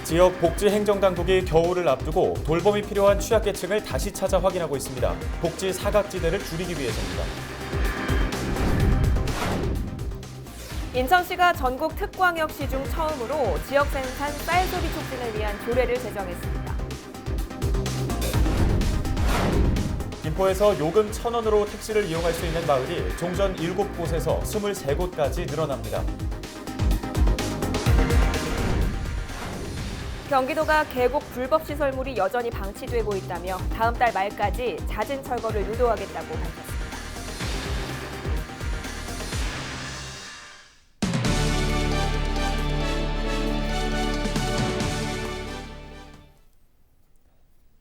지역 복지행정당국이 겨울을 앞두고 돌봄이 필요한 취약계층을 다시 찾아 확인하고 있습니다. 복지 사각지대를 줄이기 위해서입니다. 인천시가 전국 특광역시 중 처음으로 지역 생산 쌀 소비 촉진을 위한 조례를 제정했습니다. 김포에서 요금 1,000원으로 택시를 이용할 수 있는 마을이 종전 7곳에서 23곳까지 늘어납니다. 경기도가 계곡 불법 시설물이 여전히 방치되고 있다며 다음 달 말까지 잦은 철거를 유도하겠다고 밝혔습니다.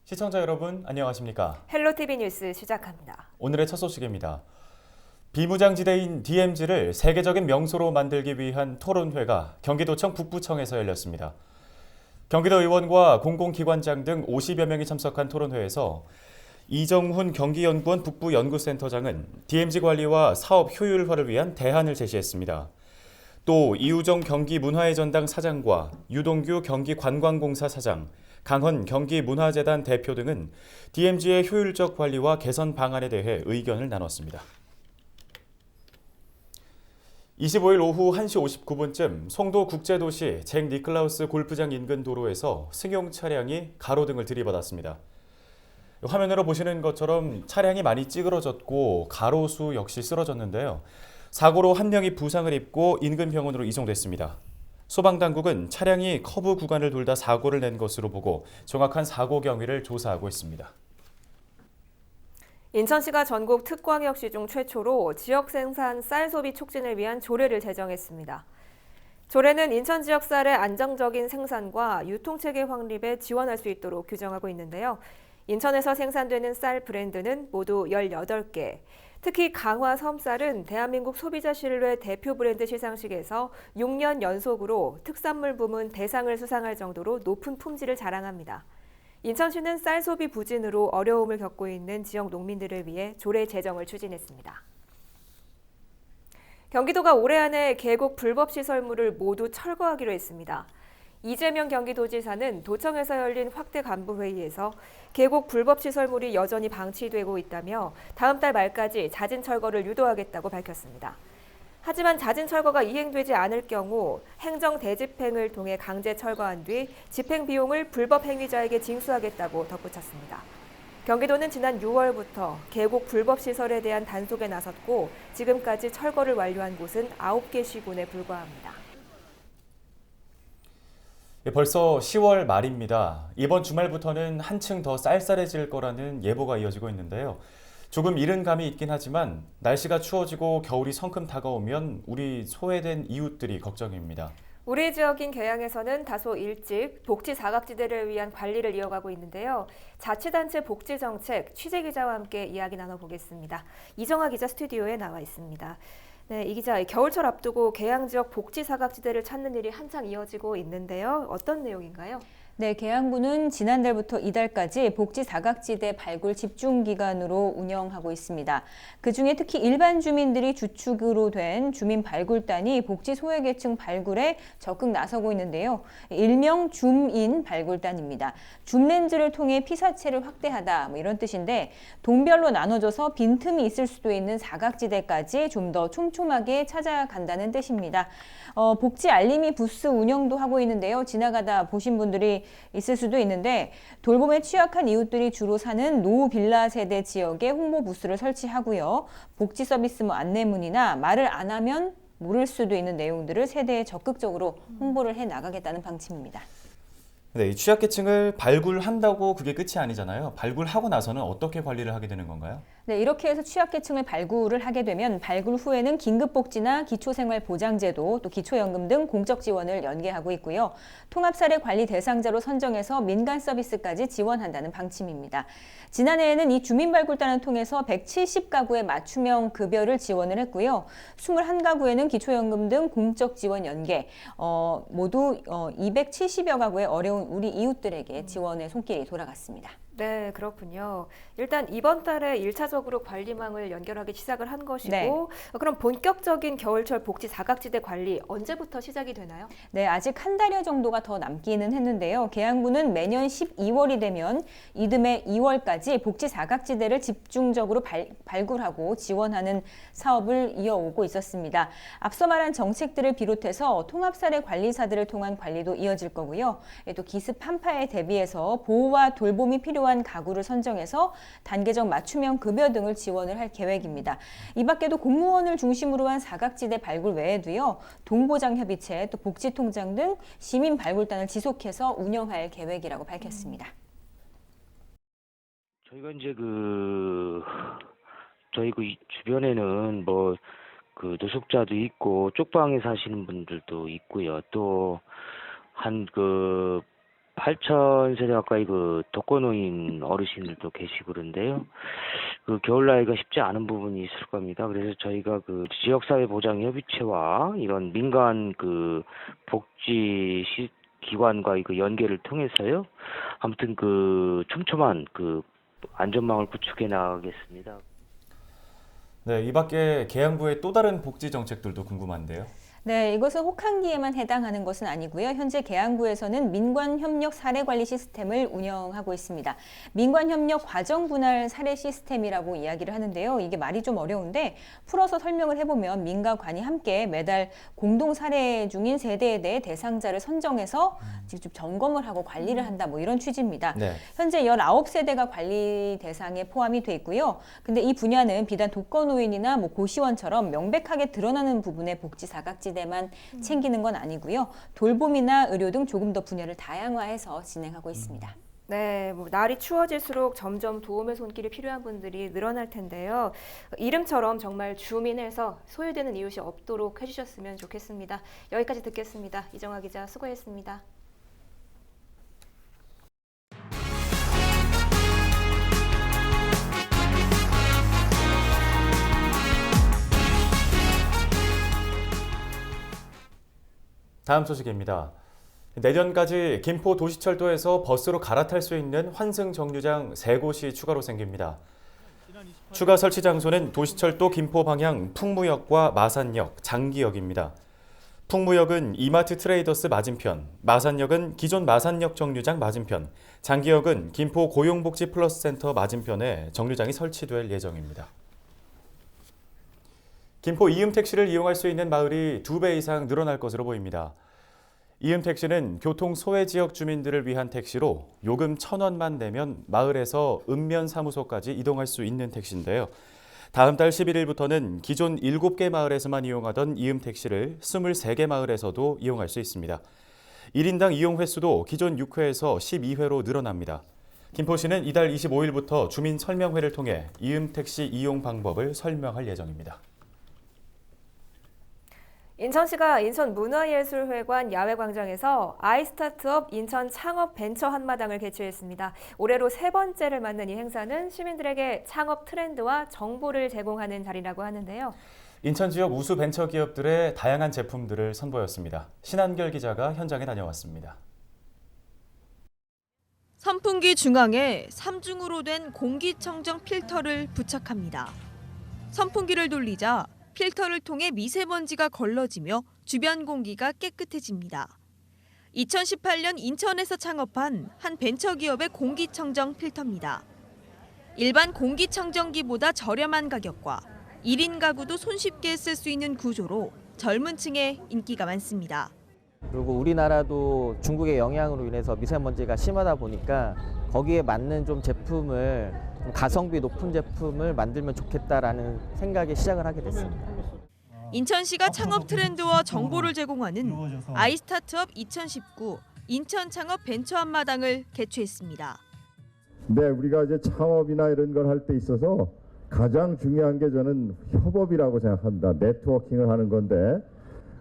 시청자 여러분, 안녕하십니까? 헬로티비 뉴스 시작합니다. 오늘의 첫 소식입니다. 비무장지대인 DMZ를 세계적인 명소로 만들기 위한 토론회가 경기도청 북부청에서 열렸습니다. 경기도 의원과 공공기관장 등 50여 명이 참석한 토론회에서 이정훈 경기연구원 북부연구센터장은 DMZ 관리와 사업 효율화를 위한 대안을 제시했습니다. 또 이우정 경기문화의 전당 사장과 유동규 경기관광공사 사장, 강헌 경기문화재단 대표 등은 DMZ의 효율적 관리와 개선 방안에 대해 의견을 나눴습니다. 25일 오후 1시 59분쯤 송도 국제도시 잭 니클라우스 골프장 인근 도로에서 승용 차량이 가로등을 들이받았습니다. 화면으로 보시는 것처럼 차량이 많이 찌그러졌고 가로수 역시 쓰러졌는데요. 사고로 한 명이 부상을 입고 인근 병원으로 이송됐습니다. 소방당국은 차량이 커브 구간을 돌다 사고를 낸 것으로 보고 정확한 사고 경위를 조사하고 있습니다. 인천시가 전국 특광역시 중 최초로 지역 생산 쌀 소비 촉진을 위한 조례를 제정했습니다. 조례는 인천 지역 쌀의 안정적인 생산과 유통체계 확립에 지원할 수 있도록 규정하고 있는데요. 인천에서 생산되는 쌀 브랜드는 모두 18개, 특히 강화 섬쌀은 대한민국 소비자 신뢰 대표 브랜드 시상식에서 6년 연속으로 특산물 부문 대상을 수상할 정도로 높은 품질을 자랑합니다. 인천시는 쌀 소비 부진으로 어려움을 겪고 있는 지역 농민들을 위해 조례 제정을 추진했습니다. 경기도가 올해 안에 계곡 불법 시설물을 모두 철거하기로 했습니다. 이재명 경기도지사는 도청에서 열린 확대 간부 회의에서 계곡 불법 시설물이 여전히 방치되고 있다며 다음 달 말까지 잦은 철거를 유도하겠다고 밝혔습니다. 하지만 잦은 철거가 이행되지 않을 경우 행정 대집행을 통해 강제 철거한 뒤 집행 비용을 불법 행위자에게 징수하겠다고 덧붙였습니다. 경기도는 지난 6월부터 계곡 불법 시설에 대한 단속에 나섰고 지금까지 철거를 완료한 곳은 9개 시군에 불과합니다. 벌써 10월 말입니다. 이번 주말부터는 한층 더 쌀쌀해질 거라는 예보가 이어지고 있는데요. 조금 이른 감이 있긴 하지만 날씨가 추워지고 겨울이 성큼 다가오면 우리 소외된 이웃들이 걱정입니다. 우리 지역인 계양에서는 다소 일찍 복지 사각지대를 위한 관리를 이어가고 있는데요. 자치단체 복지정책 취재기자와 함께 이야기 나눠보겠습니다. 이정아 기자 스튜디오에 나와 있습니다. 네, 이 기자, 겨울철 앞두고 계양 지역 복지 사각지대를 찾는 일이 한창 이어지고 있는데요. 어떤 내용인가요? 네, 계양구는 지난달부터 이달까지 복지 사각지대 발굴 집중 기간으로 운영하고 있습니다. 그중에 특히 일반 주민들이 주축으로 된 주민 발굴단이 복지 소외계층 발굴에 적극 나서고 있는데요. 일명 줌인 발굴단입니다. 줌렌즈를 통해 피사체를 확대하다 이런 뜻인데 동별로 나눠져서 빈틈이 있을 수도 있는 사각지대까지 좀 더 촘촘하게 찾아간다는 뜻입니다. 복지 알림이 부스 운영도 하고 있는데요. 지나가다 보신 분들이 있을 수도 있는데 돌봄에 취약한 이웃들이 주로 사는 노후 빌라 세대 지역에 홍보 부스를 설치하고요. 복지 서비스 안내문이나 말을 안 하면 모를 수도 있는 내용들을 세대에 적극적으로 홍보를 해 나가겠다는 방침입니다. 네, 이 취약계층을 발굴한다고 그게 끝이 아니잖아요. 발굴하고 나서는 어떻게 관리를 하게 되는 건가요? 네, 이렇게 해서 취약계층을 발굴을 하게 되면 발굴 후에는 긴급복지나 기초생활보장제도, 또 기초연금 등 공적 지원을 연계하고 있고요. 통합사례 관리 대상자로 선정해서 민간 서비스까지 지원한다는 방침입니다. 지난해에는 이 주민발굴단을 통해서 170가구의 맞춤형 급여를 지원을 했고요. 21가구에는 기초연금 등 공적 지원 연계, 모두 270여 가구의 어려운 우리 이웃들에게 지원의 손길이 돌아갔습니다. 네, 그렇군요. 일단 이번 달에 1차적으로 관리망을 연결하기 시작을 한 것이고, 네. 그럼 본격적인 겨울철 복지 사각지대 관리 언제부터 시작이 되나요? 네, 아직 한 달여 정도가 더 남기는 했는데요. 계양부는 매년 12월이 되면 이듬해 2월까지 복지 사각지대를 집중적으로 발굴하고 지원하는 사업을 이어오고 있었습니다. 앞서 말한 정책들을 비롯해서 통합사례 관리사들을 통한 관리도 이어질 거고요. 또 기습 한파에 대비해서 보호와 돌봄이 필요한 가구를 선정해서 단계적 맞춤형 급여 등을 지원을 할 계획입니다. 이 밖에도 공무원을 중심으로 한 사각지대 발굴 외에도요. 동보장협의체, 또 복지통장 등 시민 발굴단을 지속해서 운영할 계획이라고 밝혔습니다. 저희가 이제 저희 주변에는 노숙자도 있고 쪽방에 사시는 분들도 있고요. 또 한 8,000세대 가까이 독거노인 어르신들도 계시고 그런데요. 겨울 나이가 쉽지 않은 부분이 있을 겁니다. 그래서 저희가 지역사회보장협의체와 이런 민간 복지 기관과 연계를 통해서요. 아무튼 촘촘한 안전망을 구축해 나가겠습니다. 네, 이 밖에 계양부의 또 다른 복지 정책들도 궁금한데요. 네, 이것은 혹한기에만 해당하는 것은 아니고요. 현재 계양부에서는 민관협력 사례관리 시스템을 운영하고 있습니다. 민관협력 과정분할 사례 시스템이라고 이야기를 하는데요. 이게 말이 좀 어려운데 풀어서 설명을 해보면 민과 관이 함께 매달 공동 사례 중인 세대에 대해 대상자를 선정해서 직접 점검을 하고 관리를 한다, 이런 취지입니다. 네. 현재 19세대가 관리 대상에 포함이 돼 있고요. 근데 이 분야는 비단 독거노인이나 고시원처럼 명백하게 드러나는 부분의 복지 사각지대만 챙기는 건 아니고요. 돌봄이나 의료 등 조금 더 분야를 다양화해서 진행하고 있습니다. 네, 날이 추워질수록 점점 도움의 손길이 필요한 분들이 늘어날 텐데요. 이름처럼 정말 주민에서 소외되는 이웃이 없도록 해주셨으면 좋겠습니다. 여기까지 듣겠습니다. 이정아 기자 수고했습니다. 다음 소식입니다. 내년까지 김포 도시철도에서 버스로 갈아탈 수 있는 환승 정류장 3곳이 추가로 생깁니다. 추가 설치 장소는 도시철도 김포 방향 풍무역과 마산역, 장기역입니다. 풍무역은 이마트 트레이더스 맞은편, 마산역은 기존 마산역 정류장 맞은편, 장기역은 김포 고용복지 플러스 센터 맞은편에 정류장이 설치될 예정입니다. 김포 이음택시를 이용할 수 있는 마을이 2배 이상 늘어날 것으로 보입니다. 이음택시는 교통 소외 지역 주민들을 위한 택시로 요금 1,000원만 내면 마을에서 읍면사무소까지 이동할 수 있는 택시인데요. 다음 달 11일부터는 기존 7개 마을에서만 이용하던 이음택시를 23개 마을에서도 이용할 수 있습니다. 1인당 이용 횟수도 기존 6회에서 12회로 늘어납니다. 김포시는 이달 25일부터 주민 설명회를 통해 이음택시 이용 방법을 설명할 예정입니다. 인천시가 인천문화예술회관 야외광장에서 아이스타트업 인천 창업 벤처 한마당을 개최했습니다. 올해로 3번째를 맞는 이 행사는 시민들에게 창업 트렌드와 정보를 제공하는 자리라고 하는데요. 인천 지역 우수 벤처 기업들의 다양한 제품들을 선보였습니다. 신한결 기자가 현장에 다녀왔습니다. 선풍기 중앙에 3중으로 된 공기청정 필터를 부착합니다. 선풍기를 돌리자 필터를 통해 미세먼지가 걸러지며 주변 공기가 깨끗해집니다. 2018년 인천에서 창업한 한 벤처기업의 공기청정 필터입니다. 일반 공기청정기보다 저렴한 가격과 1인 가구도 손쉽게 쓸 수 있는 구조로 젊은 층에 인기가 많습니다. 그리고 우리나라도 중국의 영향으로 인해서 미세먼지가 심하다 보니까 거기에 맞는 좀 제품을 좀 가성비 높은 제품을 만들면 좋겠다라는 생각에 시작을 하게 됐습니다. 인천시가 창업 트렌드와 정보를 제공하는 아이스타트업 2019 인천 창업 벤처 한마당을 개최했습니다. 네, 우리가 이제 창업이나 이런 걸 할 때 있어서 가장 중요한 게 저는 협업이라고 생각합니다. 네트워킹을 하는 건데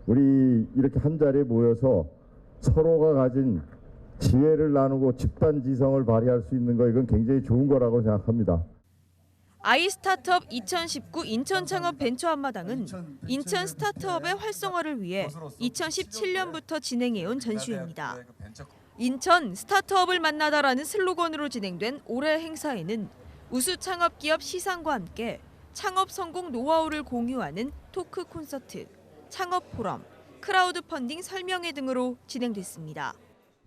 우리 이렇게 한 자리에 모여서 서로가 가진 지혜를 나누고 집단 지성을 발휘할 수 있는 거 이건 굉장히 좋은 거라고 생각합니다. 아이스타트업 2019 인천 창업 벤처 한마당은 인천 스타트업의 활성화를 위해 2017년부터 진행해온 전시회입니다. 인천 스타트업을 만나다라는 슬로건으로 진행된 올해 행사에는 우수 창업 기업 시상과 함께 창업 성공 노하우를 공유하는 토크 콘서트, 창업 포럼, 크라우드 펀딩 설명회 등으로 진행됐습니다.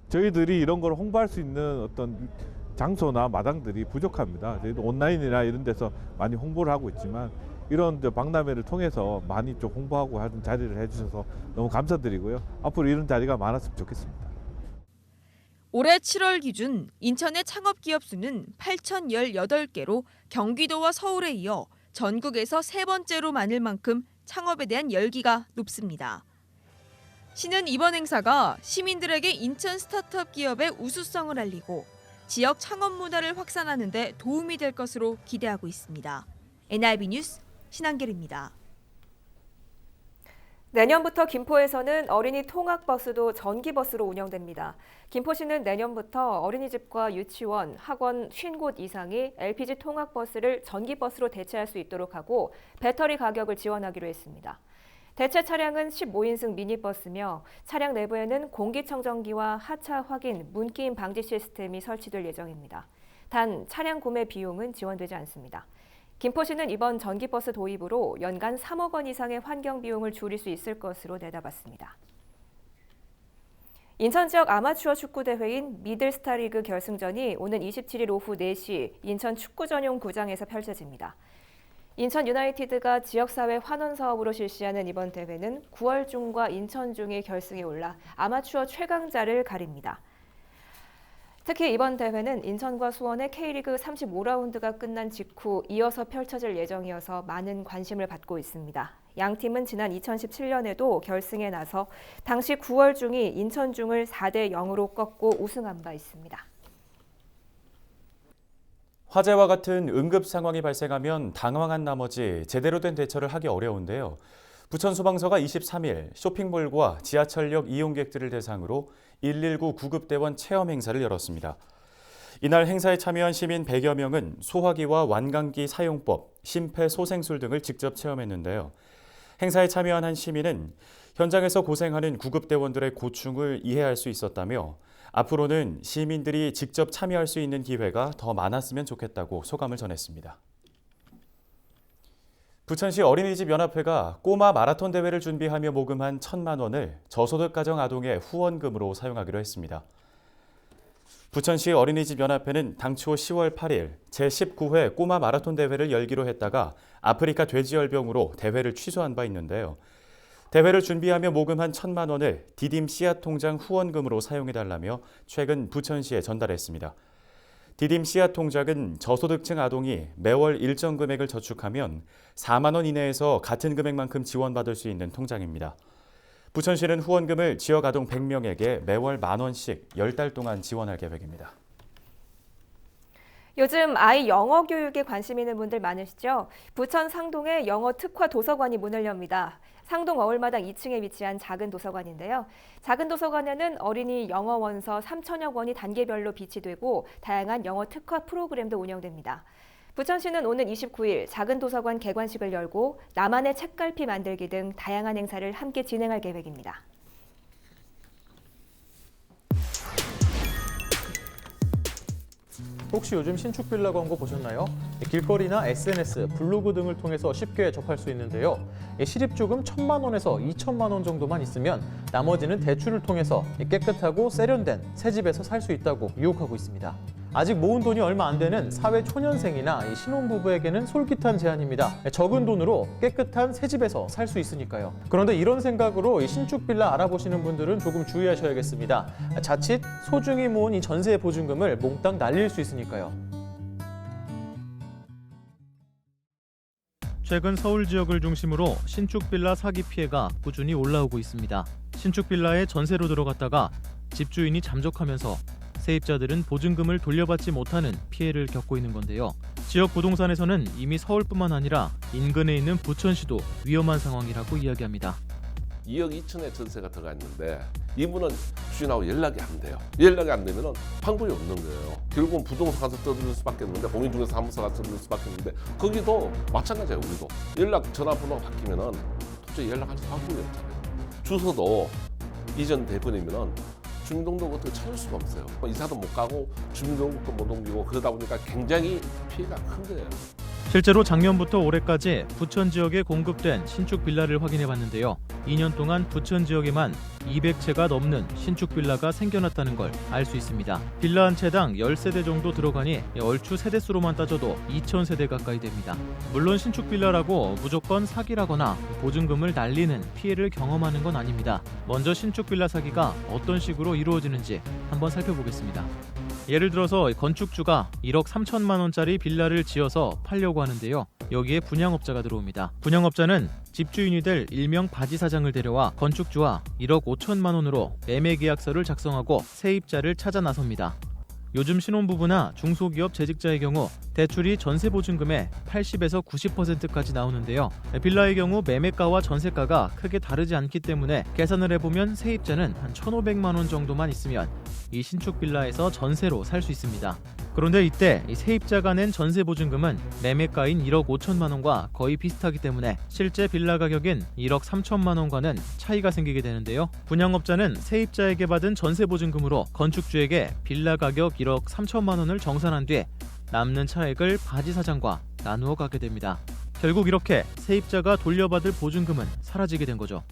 저희들이 이런 걸 홍보할 수 있는 어떤 장소나 마당들이 부족합니다. 저희도 온라인이나 이런 데서 많이 홍보를 하고 있지만 이런 박람회를 통해서 많이 좀 홍보하고 하는 자리를 해주셔서 너무 감사드리고요. 앞으로 이런 자리가 많았으면 좋겠습니다. 올해 7월 기준 인천의 창업 기업 수는 8,018개로 경기도와 서울에 이어 전국에서 세 번째로 많을 만큼 창업에 대한 열기가 높습니다. 시는 이번 행사가 시민들에게 인천 스타트업 기업의 우수성을 알리고 지역 창업 문화를 확산하는 데 도움이 될 것으로 기대하고 있습니다. NIB 뉴스 신한결입니다. 내년부터 김포에서는 어린이 통학버스도 전기버스로 운영됩니다. 김포시는 내년부터 어린이집과 유치원, 학원 50곳 이상이 LPG 통학버스를 전기버스로 대체할 수 있도록 하고 배터리 가격을 지원하기로 했습니다. 대체 차량은 15인승 미니버스며 차량 내부에는 공기청정기와 하차 확인, 문기임 방지 시스템이 설치될 예정입니다. 단 차량 구매 비용은 지원되지 않습니다. 김포시는 이번 전기버스 도입으로 연간 3억 원 이상의 환경 비용을 줄일 수 있을 것으로 내다봤습니다. 인천 지역 아마추어 축구 대회인 미들스타리그 결승전이 오는 27일 오후 4시 인천 축구 전용 구장에서 펼쳐집니다. 인천 유나이티드가 지역사회 환원 사업으로 실시하는 이번 대회는 9월 중과 인천 중의 결승에 올라 아마추어 최강자를 가립니다. 특히 이번 대회는 인천과 수원의 K리그 35라운드가 끝난 직후 이어서 펼쳐질 예정이어서 많은 관심을 받고 있습니다. 양 팀은 지난 2017년에도 결승에 나서 당시 9월 중이 인천 중을 4대 0으로 꺾고 우승한 바 있습니다. 화재와 같은 응급 상황이 발생하면 당황한 나머지 제대로 된 대처를 하기 어려운데요. 부천소방서가 23일 쇼핑몰과 지하철역 이용객들을 대상으로 119 구급대원 체험 행사를 열었습니다. 이날 행사에 참여한 시민 100여 명은 소화기와 완강기 사용법, 심폐소생술 등을 직접 체험했는데요. 행사에 참여한 한 시민은 현장에서 고생하는 구급대원들의 고충을 이해할 수 있었다며 앞으로는 시민들이 직접 참여할 수 있는 기회가 더 많았으면 좋겠다고 소감을 전했습니다. 부천시 어린이집 연합회가 꼬마 마라톤 대회를 준비하며 모금한 1,000만 원을 저소득 가정 아동의 후원금으로 사용하기로 했습니다. 부천시 어린이집 연합회는 당초 10월 8일 제19회 꼬마 마라톤 대회를 열기로 했다가 아프리카 돼지열병으로 대회를 취소한 바 있는데요. 대회를 준비하며 모금한 1,000만 원을 디딤 씨앗 통장 후원금으로 사용해달라며 최근 부천시에 전달했습니다. 디딤 씨앗 통장은 저소득층 아동이 매월 일정 금액을 저축하면 4만 원 이내에서 같은 금액만큼 지원받을 수 있는 통장입니다. 부천시는 후원금을 지역 아동 100명에게 매월 10,000원씩 10달 동안 지원할 계획입니다. 요즘 아이 영어 교육에 관심 있는 분들 많으시죠? 부천 상동에 영어 특화 도서관이 문을 엽니다. 상동 어울마당 2층에 위치한 작은 도서관인데요. 작은 도서관에는 어린이 영어 원서 3,000여 권이 단계별로 비치되고 다양한 영어 특화 프로그램도 운영됩니다. 부천시는 오는 29일 작은 도서관 개관식을 열고 나만의 책갈피 만들기 등 다양한 행사를 함께 진행할 계획입니다. 혹시 요즘 신축 빌라 광고 보셨나요? 길거리나 SNS, 블로그 등을 통해서 쉽게 접할 수 있는데요. 시립조금 1,000만 원에서 2,000만 원 정도만 있으면 나머지는 대출을 통해서 깨끗하고 세련된 새 집에서 살 수 있다고 유혹하고 있습니다. 아직 모은 돈이 얼마 안 되는 사회 초년생이나 신혼부부에게는 솔깃한 제안입니다. 적은 돈으로 깨끗한 새 집에서 살 수 있으니까요. 그런데 이런 생각으로 신축 빌라 알아보시는 분들은 조금 주의하셔야겠습니다. 자칫 소중히 모은 이 전세 보증금을 몽땅 날릴 수 있으니까요. 최근 서울 지역을 중심으로 신축 빌라 사기 피해가 꾸준히 올라오고 있습니다. 신축 빌라에 전세로 들어갔다가 집주인이 잠적하면서 세입자들은 보증금을 돌려받지 못하는 피해를 겪고 있는 건데요. 지역 부동산에서는 이미 서울뿐만 아니라 인근에 있는 부천시도 위험한 상황이라고 이야기합니다. 2억 2천에 전세가 들어가 있는데 이분은 주인하고 연락이 안 돼요. 연락이 안 되면 방법이 없는 거예요. 결국은 부동산 가서 떠들 수밖에 없는데 공인중개사무소 가서 떠들 수밖에 없는데 거기도 마찬가지예요. 우리도 연락 전화번호가 바뀌면 도저히 연락할 수 방법이 없잖아요. 주소도 이전 대번이면 주민등록 어떻게 찾을 수가 없어요. 이사도 못 가고 주민등록도 못 옮기고 그러다 보니까 굉장히 피해가 큰 거예요. 실제로 작년부터 올해까지 부천 지역에 공급된 신축 빌라를 확인해 봤는데요. 2년 동안 부천 지역에만 200채가 넘는 신축 빌라가 생겨났다는 걸 알 수 있습니다. 빌라 한 채당 10세대 정도 들어가니 얼추 세대수로만 따져도 2,000세대 가까이 됩니다. 물론 신축 빌라라고 무조건 사기라거나 보증금을 날리는 피해를 경험하는 건 아닙니다. 먼저 신축 빌라 사기가 어떤 식으로 이루어지는지 한번 살펴보겠습니다. 예를 들어서 건축주가 1억 3천만 원짜리 빌라를 지어서 팔려고 하는데요. 여기에 분양업자가 들어옵니다. 분양업자는 집주인이 될 일명 바지사장을 데려와 건축주와 1억 5천만 원으로 매매계약서를 작성하고 세입자를 찾아 나섭니다. 요즘 신혼부부나 중소기업 재직자의 경우 대출이 전세보증금의 80에서 90%까지 나오는데요. 빌라의 경우 매매가와 전세가가 크게 다르지 않기 때문에 계산을 해보면 세입자는 한 1,500만 원 정도만 있으면 이 신축 빌라에서 전세로 살 수 있습니다. 그런데 이때 이 세입자가 낸 전세보증금은 매매가인 1억 5천만 원과 거의 비슷하기 때문에 실제 빌라 가격인 1억 3천만 원과는 차이가 생기게 되는데요. 분양업자는 세입자에게 받은 전세보증금으로 건축주에게 빌라 가격 1억 3천만 원을 정산한 뒤에 남는 차액을 바지사장과 나누어 가게 됩니다. 결국 이렇게 세입자가 돌려받을 보증금은 사라지게 된 거죠.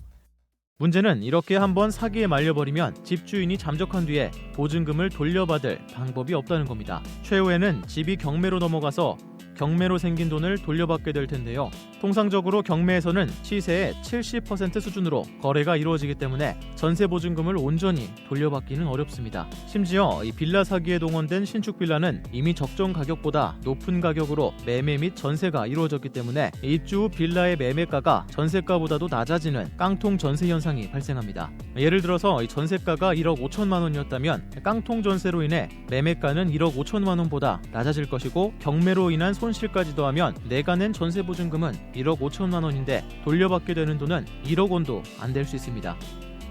문제는 이렇게 한번 사기에 말려버리면 집주인이 잠적한 뒤에 보증금을 돌려받을 방법이 없다는 겁니다. 최후에는 집이 경매로 넘어가서 경매로 생긴 돈을 돌려받게 될 텐데요. 통상적으로 경매에서는 시세의 70% 수준으로 거래가 이루어지기 때문에 전세보증금을 온전히 돌려받기는 어렵습니다. 심지어 이 빌라 사기에 동원된 신축 빌라는 이미 적정 가격보다 높은 가격으로 매매 및 전세가 이루어졌기 때문에 입주 후 빌라의 매매가가 전세가보다도 낮아지는 깡통 전세 현상이 발생합니다. 예를 들어서 이 전세가가 1억 5천만 원이었다면 깡통 전세로 인해 매매가는 1억 5천만 원보다 낮아질 것이고 경매로 인한 손실까지 더하면 내가 낸 전세보증금은 1억 5천만 원인데 돌려받게 되는 돈은 1억 원도 안 될 수 있습니다.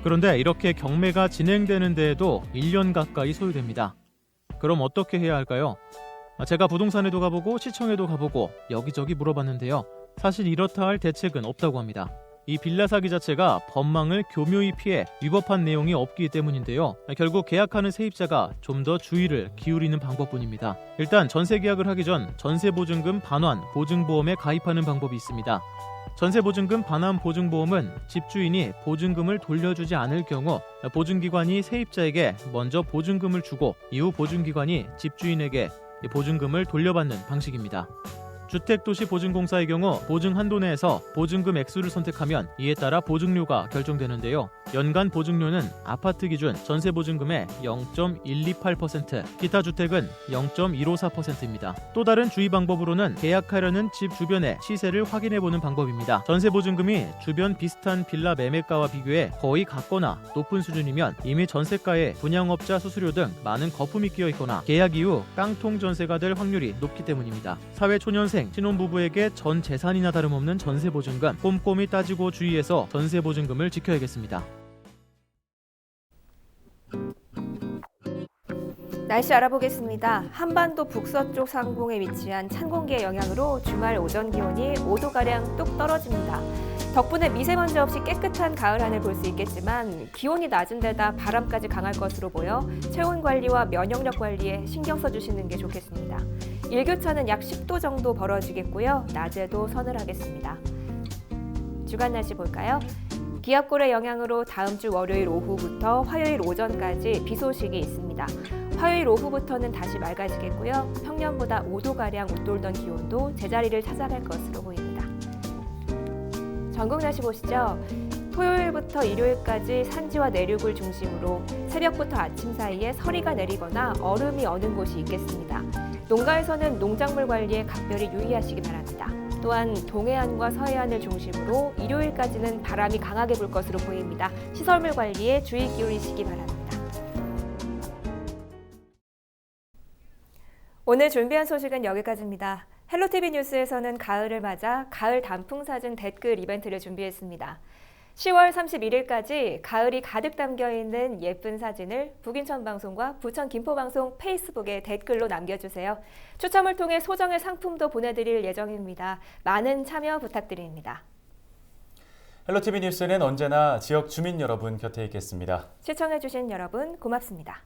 그런데 이렇게 경매가 진행되는 데에도 1년 가까이 소요됩니다. 그럼 어떻게 해야 할까요? 제가 부동산에도 가보고 시청에도 가보고 여기저기 물어봤는데요. 사실 이렇다 할 대책은 없다고 합니다. 이 빌라 사기 자체가 법망을 교묘히 피해 위법한 내용이 없기 때문인데요. 결국 계약하는 세입자가 좀 더 주의를 기울이는 방법뿐입니다. 일단 전세 계약을 하기 전 전세보증금 반환 보증보험에 가입하는 방법이 있습니다. 전세보증금 반환 보증보험은 집주인이 보증금을 돌려주지 않을 경우 보증기관이 세입자에게 먼저 보증금을 주고 이후 보증기관이 집주인에게 보증금을 돌려받는 방식입니다. 주택도시보증공사의 경우 보증 한도 내에서 보증금 액수를 선택하면 이에 따라 보증료가 결정되는데요. 연간 보증료는 아파트 기준 전세보증금의 0.128%, 기타 주택은 0.154%입니다. 또 다른 주의 방법으로는 계약하려는 집 주변의 시세를 확인해보는 방법입니다. 전세보증금이 주변 비슷한 빌라 매매가와 비교해 거의 같거나 높은 수준이면 이미 전세가에 분양업자 수수료 등 많은 거품이 끼어 있거나 계약 이후 깡통 전세가 될 확률이 높기 때문입니다. 사회초년생 신혼부부에게 전 재산이나 다름없는 전세보증금 꼼꼼히 따지고 주의해서 전세보증금을 지켜야겠습니다. 날씨 알아보겠습니다. 한반도 북서쪽 상공에 위치한 찬 공기의 영향으로 주말 오전 기온이 5도가량 뚝 떨어집니다. 덕분에 미세먼지 없이 깨끗한 가을 하늘 볼 수 있겠지만 기온이 낮은 데다 바람까지 강할 것으로 보여 체온 관리와 면역력 관리에 신경 써주시는 게 좋겠습니다. 일교차는 약 10도 정도 벌어지겠고요. 낮에도 서늘하겠습니다. 주간 날씨 볼까요? 기압골의 영향으로 다음 주 월요일 오후부터 화요일 오전까지 비 소식이 있습니다. 화요일 오후부터는 다시 맑아지겠고요. 평년보다 5도가량 웃돌던 기온도 제자리를 찾아갈 것으로 보입니다. 전국 날씨 보시죠. 토요일부터 일요일까지 산지와 내륙을 중심으로 새벽부터 아침 사이에 서리가 내리거나 얼음이 어는 곳이 있겠습니다. 농가에서는 농작물 관리에 각별히 유의하시기 바랍니다. 또한 동해안과 서해안을 중심으로 일요일까지는 바람이 강하게 불 것으로 보입니다. 시설물 관리에 주의 기울이시기 바랍니다. 오늘 준비한 소식은 여기까지입니다. 헬로티비 뉴스에서는 가을을 맞아 가을 단풍 사진 댓글 이벤트를 준비했습니다. 10월 31일까지 가을이 가득 담겨있는 예쁜 사진을 북인천방송과 부천 김포방송 페이스북에 댓글로 남겨주세요. 추첨을 통해 소정의 상품도 보내드릴 예정입니다. 많은 참여 부탁드립니다. 헬로티비 뉴스는 언제나 지역 주민 여러분 곁에 있겠습니다. 시청해주신 여러분 고맙습니다.